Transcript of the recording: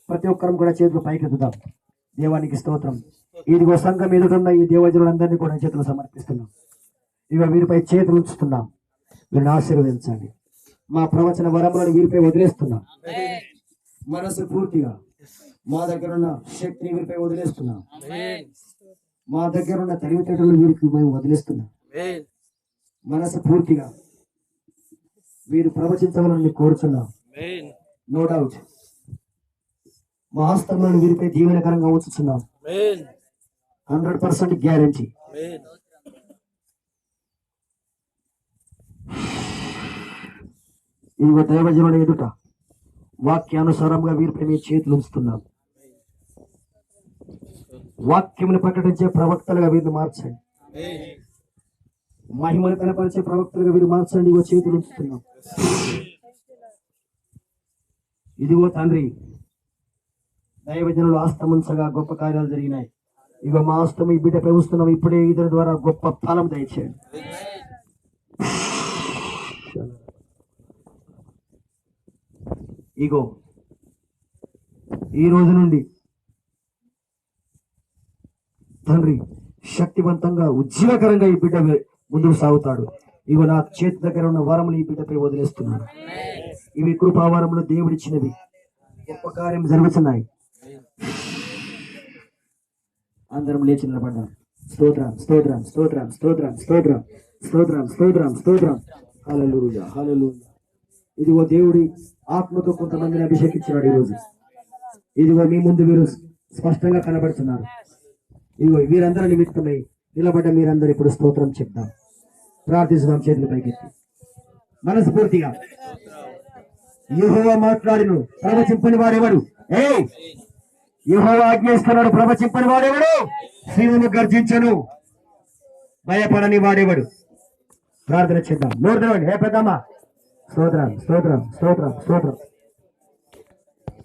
ప్రతి ఒక్కరం కూడా చేతులు పైకెత్తుదాం. దేవానికి స్తోత్రం. ఇదిగో సంఘం ఎదుగుతున్న ఈ దేవజనులందరినీ కూడా చేతులు సమర్పిస్తున్నాం. ఇక వీరిపై చేతులు ఉంచుతున్నాం. వీరిని ఆశీర్వదించండి. మా ప్రవచన వరములను వీరిపై వదిలేస్తున్నాం. మనసు పూర్తిగా మా దగ్గర ఉన్న శక్తిని వీరిపై వదిలేస్తున్నాం. మా దగ్గర ఉన్న తెలివితేటలు వీరికి మేము వదిలేస్తున్నాం. మనసు పూర్తిగా వీరు ప్రవచించవాలని కోరుచున్నాం. నో డౌట్ మా హస్తములను వీరిపై దీవెనకరంగా ఉంచుతున్నాం. 100% గ్యారంటీ. ఇదిగో దైవజనుల ఎదుట వాక్యానుసారంగా వీరిపై మీ చేతులు ఉంచుతున్నాం. వాక్యమును ప్రకటించే ప్రవక్తలుగా వీరిని మార్చండి. మహిమను కనపరిచే ప్రవక్తలుగా వీరు మార్చండి. ఇదిగో చేతులు ఉంచుతున్నాం. ఇదిగో తండ్రి, దైవజనులు ఆస్తముంచగా గొప్ప కార్యాలు జరిగినాయి. ఇగో మా ఆస్తము ఈ బిడ్డ ప్రభుత్వం ఇప్పుడే ఇతని ద్వారా గొప్ప ఫలం దయచేయండి. ఇగో ఈ రోజు నుండి తండ్రి శక్తివంతంగా ఉజ్జీవకరంగా ఈ బిడ్డ ముందుకు సాగుతాడు. ఇగో నా చేతి దగ్గర ఉన్న వరములు ఈ బిడ్డపై వదిలేస్తున్నాను. ఇవి కృపావరములు దేవుడిచ్చినవి. గొప్ప కార్యం జరుగుతున్నాయి. అందరం లేచి నిలబడ్డాం. స్తోత్రం స్తోత్రం స్తోత్రం స్తోత్రం స్తోత్రం స్తోత్రం స్తోత్రం స్తోత్రం. హల్లెలూయా హల్లెలూయా. ఇదిగో దేవుడి ఆత్మతో కొంతమందిని అభిషేకించినాడు ఈరోజు. ఇదిగో మీ ముందు వీరు స్పష్టంగా కనబడుతున్నారు. ఇదిగో వీరందరూ నిమిత్తమై నిలబడ్డ మీరందరూ ఇప్పుడు స్తోత్రం చెప్తాం. ప్రార్థిస్తున్నాం చేతుల పైకెత్తి మనస్ఫూర్తిగా. యెహోవా మాట్లాడిను, ప్రవచింపని వాడెవడు? యెహోవా ఆజ్ఞయిస్తున్నాడు, ప్రవచింపని వాడెవడు? సింహము గర్జించను, భయపడని వాడెవడు? ప్రార్థన చేద్దాం. నోరు తెరవండి. హే పెద్దమ్మ, స్తోత్రం స్తోత్రం స్తోత్రం స్తోత్రం.